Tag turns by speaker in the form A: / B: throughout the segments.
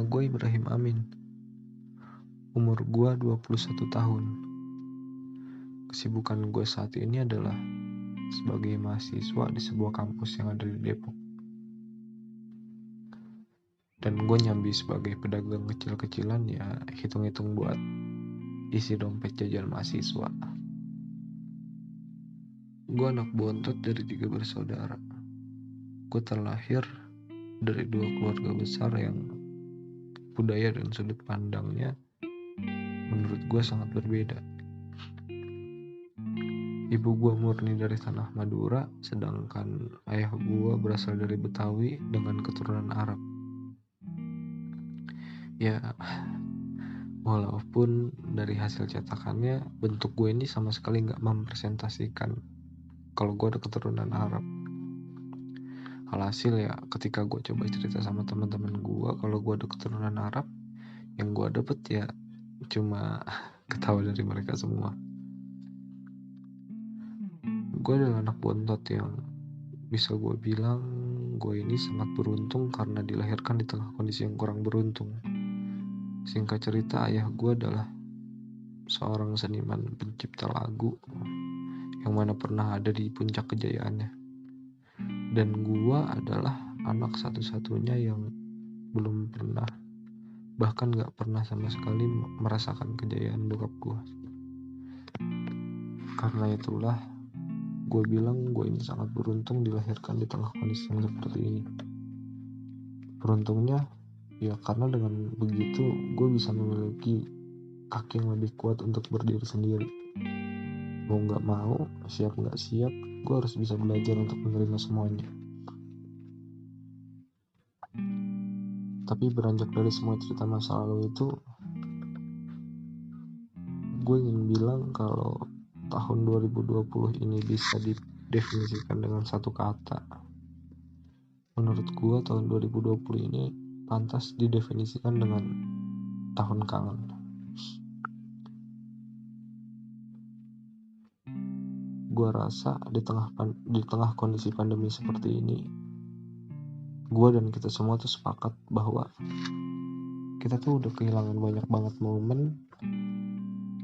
A: gue Ibrahim Amin. Umur gue 21 tahun. Kesibukan gue saat ini adalah sebagai mahasiswa di sebuah kampus yang ada di Depok. Dan gue nyambi sebagai pedagang kecil-kecilan, ya hitung-hitung buat isi dompet jajan mahasiswa. Gue anak bontot dari 3 bersaudara. Gue terlahir dari 2 keluarga besar yang budaya dan sudut pandangnya menurut gue sangat berbeda. Ibu gue murni dari tanah Madura, sedangkan ayah gue berasal dari Betawi dengan keturunan Arab. Ya, walaupun dari hasil cetakannya bentuk gue ini sama sekali gak mempresentasikan kalau gue ada keturunan Arab. Alhasil ya, ketika gue coba cerita sama teman-teman gue kalau gue ada keturunan Arab, yang gue dapet ya cuma ketawa dari mereka semua. Gue adalah anak bontot yang bisa gue bilang gue ini sangat beruntung karena dilahirkan di tengah kondisi yang kurang beruntung. Singkat cerita, ayah gue adalah seorang seniman pencipta lagu yang mana pernah ada di puncak kejayaannya. Dan gue adalah anak satu-satunya yang belum pernah, bahkan gak pernah sama sekali merasakan kejayaan bokap gue. Karena itulah gue bilang gue ini sangat beruntung dilahirkan di tengah kondisi yang seperti ini. Beruntungnya ya karena dengan begitu gue bisa memiliki kaki yang lebih kuat untuk berdiri sendiri. Mau gak mau, siap gak siap, gue harus bisa belajar untuk menerima semuanya. Tapi beranjak dari semua cerita masa lalu itu, gue ingin bilang kalau tahun 2020 ini bisa didefinisikan dengan satu kata. Menurut gue tahun 2020 ini pantas didefinisikan dengan tahun kangen. Gue rasa di tengah kondisi pandemi seperti ini, gue dan kita semua tuh sepakat bahwa kita tuh udah kehilangan banyak banget momen.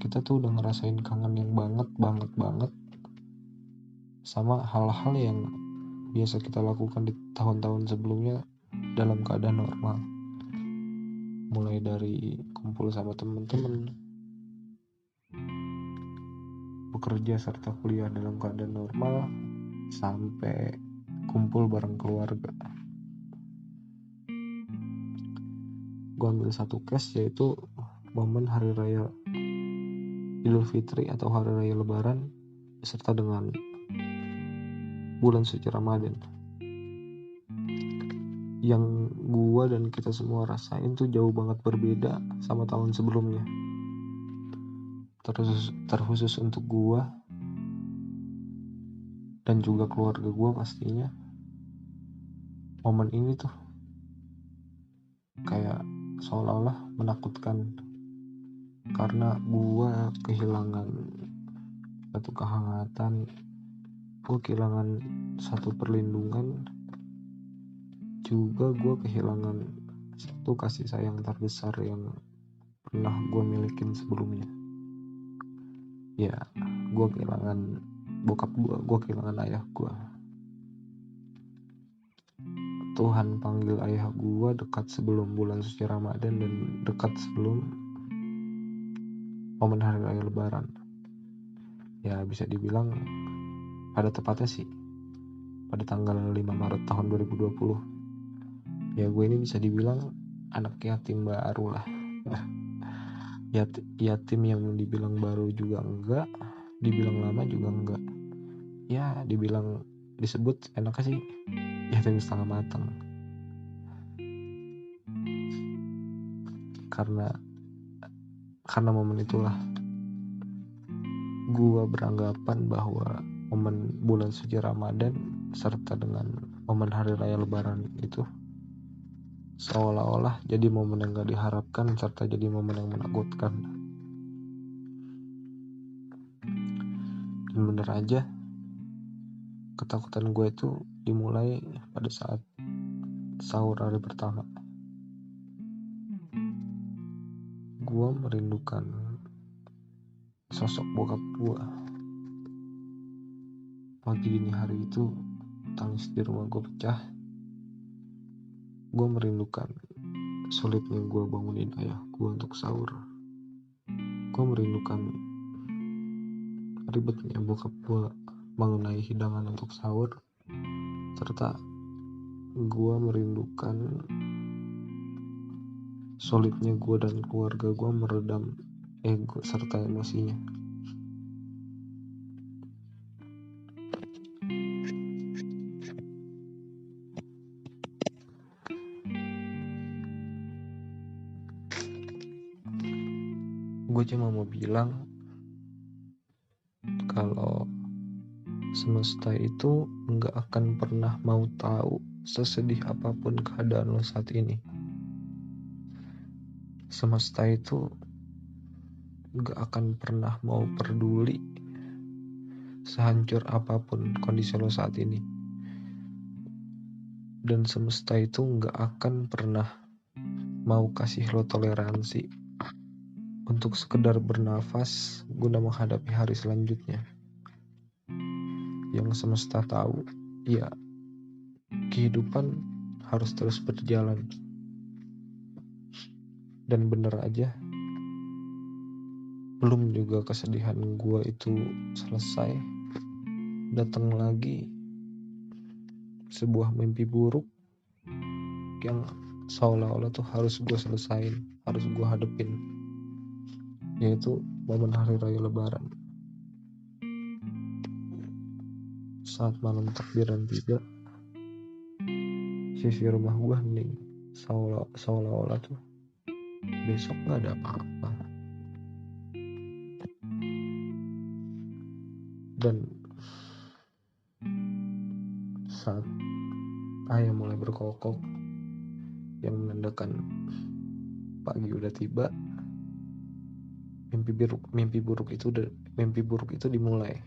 A: Kita tuh udah ngerasain kangen yang banget sama hal-hal yang biasa kita lakukan di tahun-tahun sebelumnya dalam keadaan normal. Mulai dari kumpul sama temen-temen, bekerja serta kuliah dalam keadaan normal, sampai kumpul bareng keluarga. Gue ambil satu case, yaitu momen Hari Raya Idul Fitri atau Hari Raya Lebaran beserta dengan bulan suci Ramadan. Yang gue dan kita semua rasain tuh jauh banget berbeda sama tahun sebelumnya. Terkhusus untuk gue dan juga keluarga gue pastinya, momen ini tuh kayak seolah-olah menakutkan karena gue kehilangan satu kehangatan, gue kehilangan satu perlindungan, juga gue kehilangan satu kasih sayang terbesar yang pernah gue milikin sebelumnya. Ya, gue kehilangan bokap gue kehilangan ayah gue. Tuhan panggil ayah gue dekat sebelum bulan suci Ramadan dan dekat sebelum momen Hari Raya Lebaran. Ya bisa dibilang pada tepatnya sih pada tanggal 5 Maret tahun 2020. Ya gue ini bisa dibilang anak yatim baru lah. Yatim yang dibilang baru juga enggak, dibilang lama juga enggak. Ya dibilang disebut enaknya sih yatim setengah matang. Karena momen itulah gue beranggapan bahwa momen bulan suci Ramadan serta dengan momen Hari Raya Lebaran itu seolah-olah jadi momen yang gak diharapkan serta jadi momen yang menakutkan. Dan bener aja, ketakutan gue itu dimulai pada saat sahur hari pertama. Gue merindukan sosok bokap gue. Pagi dini hari itu tangis di rumah gue pecah. Gue merindukan sulitnya gue bangunin ayah gue untuk sahur. Gue merindukan ribetnya bokap gue mengenai hidangan untuk sahur. Serta gue merindukan sulitnya gue dan keluarga gue meredam ego serta emosinya. Gue cuma mau bilang kalau semesta itu gak akan pernah mau tahu sesedih apapun keadaan lo saat ini. Semesta itu gak akan pernah mau peduli sehancur apapun kondisi lo saat ini. Dan semesta itu gak akan pernah mau kasih lo toleransi untuk sekedar bernafas guna menghadapi hari selanjutnya. Yang semesta tahu, ya kehidupan harus terus berjalan. Dan bener aja, belum juga kesedihan gue itu selesai, datang lagi sebuah mimpi buruk yang seolah-olah tuh harus gue selesain, harus gue hadepin, yaitu momen hari raya lebaran. Saat malam takbiran tiba, sisi rumah gue hening, seolah-olah tuh besok gak ada apa-apa. Dan saat ayam mulai berkokok yang menandakan pagi udah tiba, mimpi buruk itu dimulai.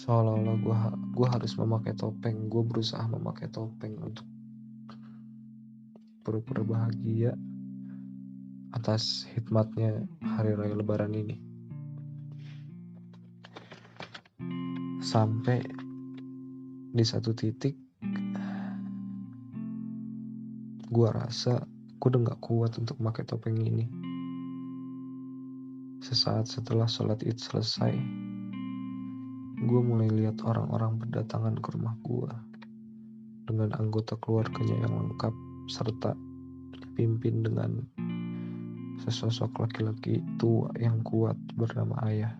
A: Seolah-olah gue harus memakai topeng. Gue berusaha memakai topeng untuk pura-pura bahagia atas hikmatnya hari raya lebaran ini. Sampai di satu titik gue rasa gue udah gak kuat untuk memakai topeng ini. Sesaat setelah sholat Id selesai, gue mulai lihat orang-orang berdatangan ke rumah gue dengan anggota keluarganya yang lengkap serta dipimpin dengan sesosok laki-laki tua yang kuat bernama ayah.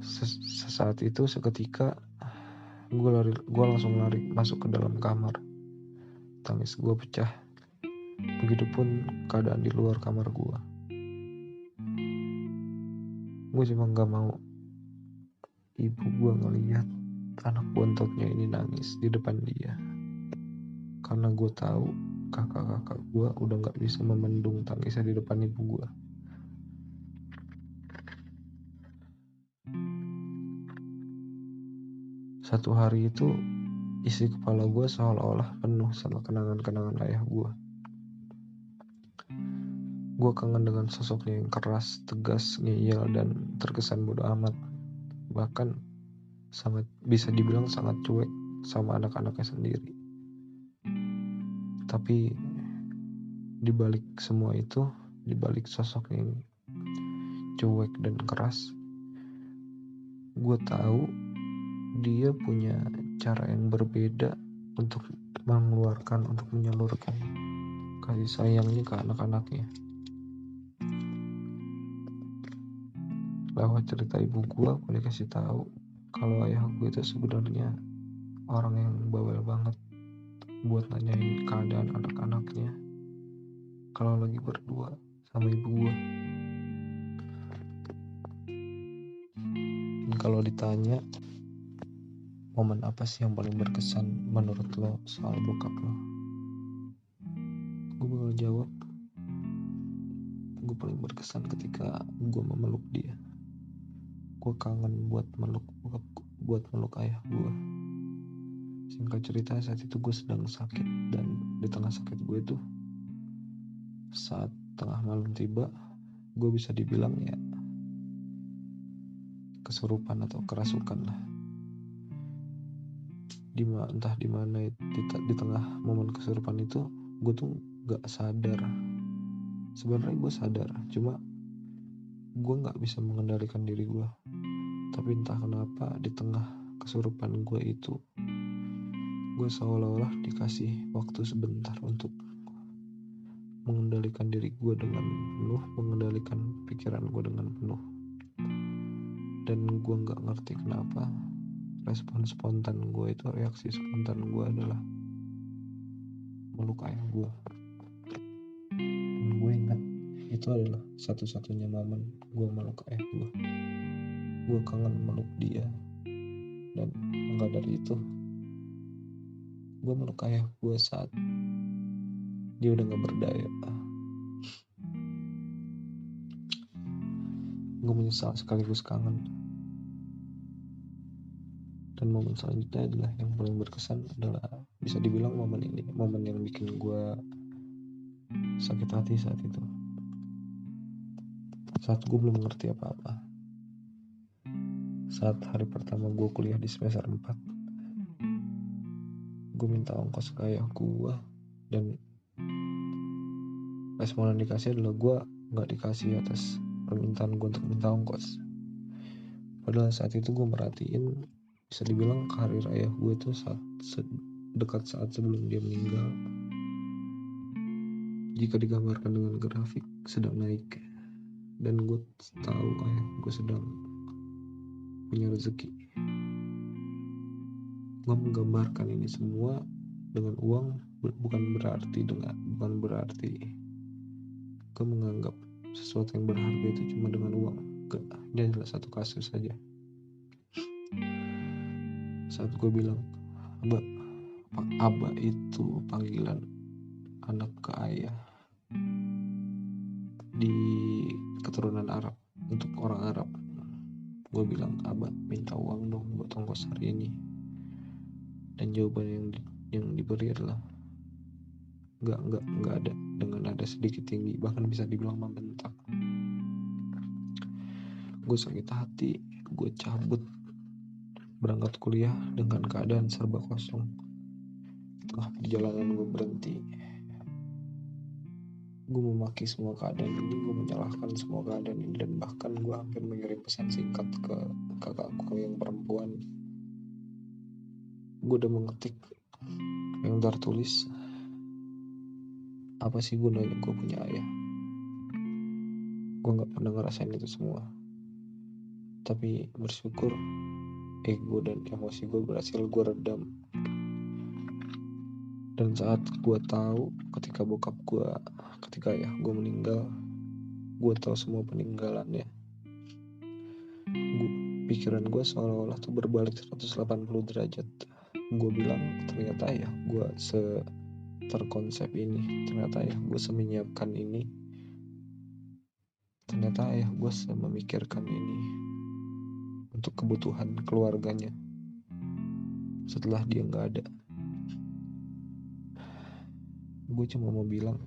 A: Sesaat itu seketika gue langsung lari masuk ke dalam kamar. Tangis gue pecah. Begitupun keadaan di luar kamar gue. Gue cuma gak mau ibu gue ngelihat anak bontotnya ini nangis di depan dia. Karena gue tahu kakak-kakak gue udah gak bisa memendung tangisnya di depan ibu gue. Satu hari itu isi kepala gue seolah-olah penuh sama kenangan-kenangan ayah gue. Gue kangen dengan sosoknya yang keras, tegas, ngeyel, dan terkesan bodo amat. Bahkan bisa dibilang sangat cuek sama anak-anaknya sendiri. Tapi di balik semua itu, di balik sosok yang cuek dan keras, gue tahu dia punya cara yang berbeda untuk menyalurkan kasih sayangnya ke anak-anaknya. Lewat cerita ibu gue dikasih tahu kalau ayah gue itu sebenarnya orang yang bawel banget buat nanyain keadaan anak-anaknya kalau lagi berdua sama ibu gue. Dan kalau ditanya momen apa sih yang paling berkesan menurut lo soal bokap lo, gue bakal jawab gue paling berkesan ketika gue memeluk dia. Gue kangen buat meluk ayah gue. Singkat cerita, saat itu gue sedang sakit, dan di tengah sakit gue itu, saat tengah malam tiba, gue bisa dibilang ya kesurupan atau kerasukan lah. Entah di mana di tengah momen kesurupan itu, gue tuh gak sadar. Sebenarnya gue sadar, cuma gue gak bisa mengendalikan diri gue. Tapi entah kenapa di tengah kesurupan gue itu, gue seolah-olah dikasih waktu sebentar untuk mengendalikan diri gue dengan penuh, mengendalikan pikiran gue dengan penuh. Dan gue gak ngerti kenapa respon spontan gue itu, reaksi spontan gue adalah meluk ayah gue. Dan gue ingat itu adalah satu-satunya momen gue meluk ayah gue. Gue kangen meluk dia. Dan maka dari itu, gue meluk ayah gue saat dia udah gak berdaya. Gue menyesal sekaligus kangen. Dan momen selanjutnya adalah yang paling berkesan, adalah bisa dibilang momen ini, momen yang bikin gue sakit hati saat itu. Saat gue belum mengerti apa-apa. Saat hari pertama gue kuliah di semester 4, gue minta ongkos ke ayah gue, dan respon yang dikasih adalah gue gak dikasih atas permintaan gue untuk minta ongkos. Padahal saat itu gue merhatiin, bisa dibilang karir ayah gue itu dekat saat sebelum dia meninggal, jika digambarkan dengan grafik, sedang naik. Dan gue tahu ayah gue sedang punya rezeki. Gue menggambarkan ini semua dengan uang, bukan berarti gue menganggap sesuatu yang berharga itu cuma dengan uang. Ini adalah satu kasus saja. Saat gue bilang Aba itu panggilan anak ke ayah di keturunan Arab, untuk orang Arab. Gue bilang, Aba minta uang dong buat ongkos hari ini. Dan jawaban yang diberi adalah nggak ada, dengan nada sedikit tinggi, bahkan bisa dibilang membentak. Gue sakit hati, gue cabut berangkat kuliah dengan keadaan serba kosong. Tengah perjalanan gue berhenti. Gue memaki semua keadaan ini, gue menyalahkan semua keadaan ini, dan bahkan gue hampir mengirim pesan singkat ke kakakku yang perempuan. Gue udah mengetik yang tertulis, apa sih gunanya gue punya ayah? Gue gak pernah ngerasain itu semua. Tapi bersyukur ego dan emosi gue berhasil gue redam. Dan saat gue tahu ketika ayah gue meninggal, gue tahu semua peninggalannya, pikiran gue seolah-olah tuh berbalik 180 derajat. Gue bilang, ternyata ayah gue terkonsep ini, ternyata ayah gue semenyiapkan ini, ternyata ayah gue memikirkan ini untuk kebutuhan keluarganya setelah dia gak ada. Gue cuma mau bilang,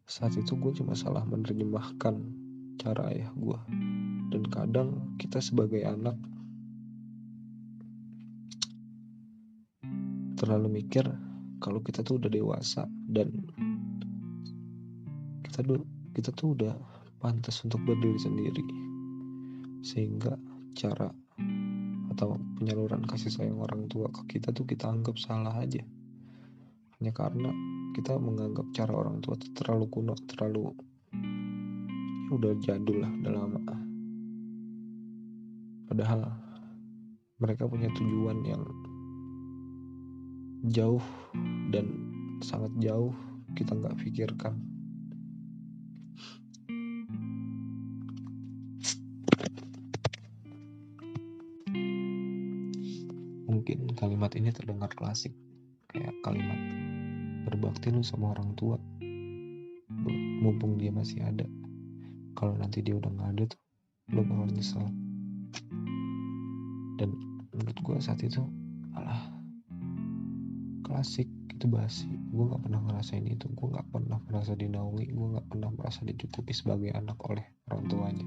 A: saat itu gue cuma salah menerjemahkan cara ayah gue. Dan kadang kita sebagai anak terlalu mikir kalau kita tuh udah dewasa, dan kita tuh udah pantas untuk berdiri sendiri, sehingga cara atau penyaluran kasih sayang orang tua ke kita tuh kita anggap salah aja, hanya karena kita menganggap cara orang tua itu terlalu kuno, udah jadul lah, udah lama. Padahal mereka punya tujuan yang jauh dan sangat jauh kita gak pikirkan. Mungkin kalimat ini terdengar klasik, kayak kalimat berbakti lu sama orang tua mumpung dia masih ada. Kalau nanti dia udah gak ada tuh, lu bakal nyesel. Dan menurut gue saat itu alah klasik, itu basi. Gue nggak pernah ngerasain itu, gue nggak pernah merasa dinaungi, gue nggak pernah merasa dicukupi sebagai anak oleh orang tuanya.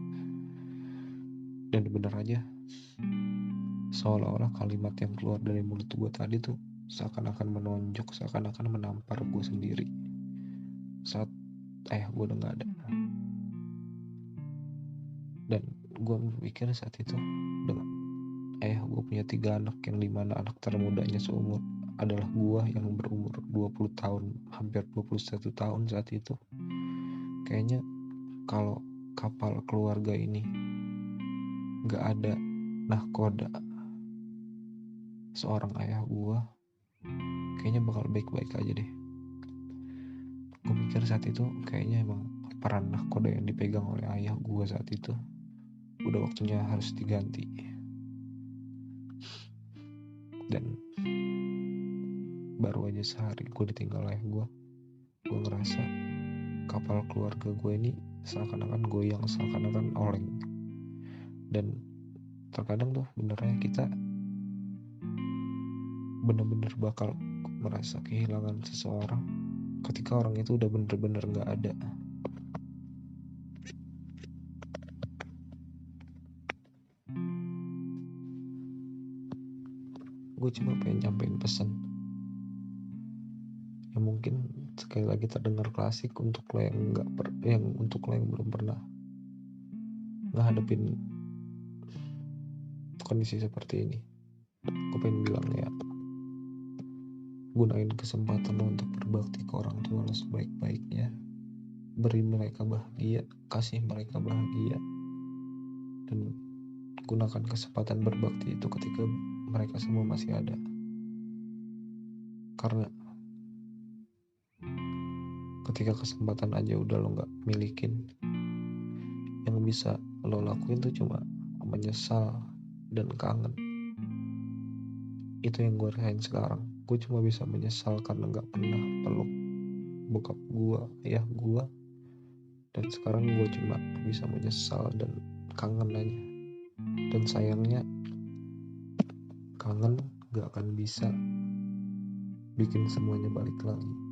A: Dan bener aja, seolah-olah kalimat yang keluar dari mulut gue tadi tuh seakan-akan menonjok, seakan-akan menampar gue sendiri saat ayah gue udah gak ada. Dan gue berpikir saat itu, dengan ayah gue punya 3 anak, yang dimana anak termudanya seumur adalah gue yang berumur 20 tahun, hampir 21 tahun saat itu. Kayaknya kalau kapal keluarga ini gak ada nahkoda seorang ayah gue, kayaknya bakal baik-baik aja deh. Gue mikir saat itu kayaknya emang peran nahkoda yang dipegang oleh ayah gue saat itu udah waktunya harus diganti. Dan baru aja sehari gue ditinggal ayah gue ngerasa kapal keluarga gue ini seakan-akan goyang, seakan-akan oleng. Dan terkadang tuh benernya kita bener-bener bakal merasa kehilangan seseorang ketika orang itu udah bener-bener gak ada. Gue cuma pengen nyampein pesan yang mungkin sekali lagi terdengar klasik untuk lo yang untuk lo yang belum pernah ngadepin kondisi seperti ini. Gue pengen bilang ya, gunain kesempatan lo untuk berbakti ke orang tua lo sebaik-baiknya. Beri mereka bahagia, kasih mereka bahagia, dan gunakan kesempatan berbakti itu ketika mereka semua masih ada. Karena ketika kesempatan aja udah lo gak milikin, yang bisa lo lakuin tuh cuma menyesal dan kangen. Itu yang gue rasain sekarang. Gue cuma bisa menyesal karena gak pernah peluk bokap gue, ayah gue. Dan sekarang gue cuma bisa menyesal dan kangen aja. Dan sayangnya kangen gak akan bisa bikin semuanya balik lagi.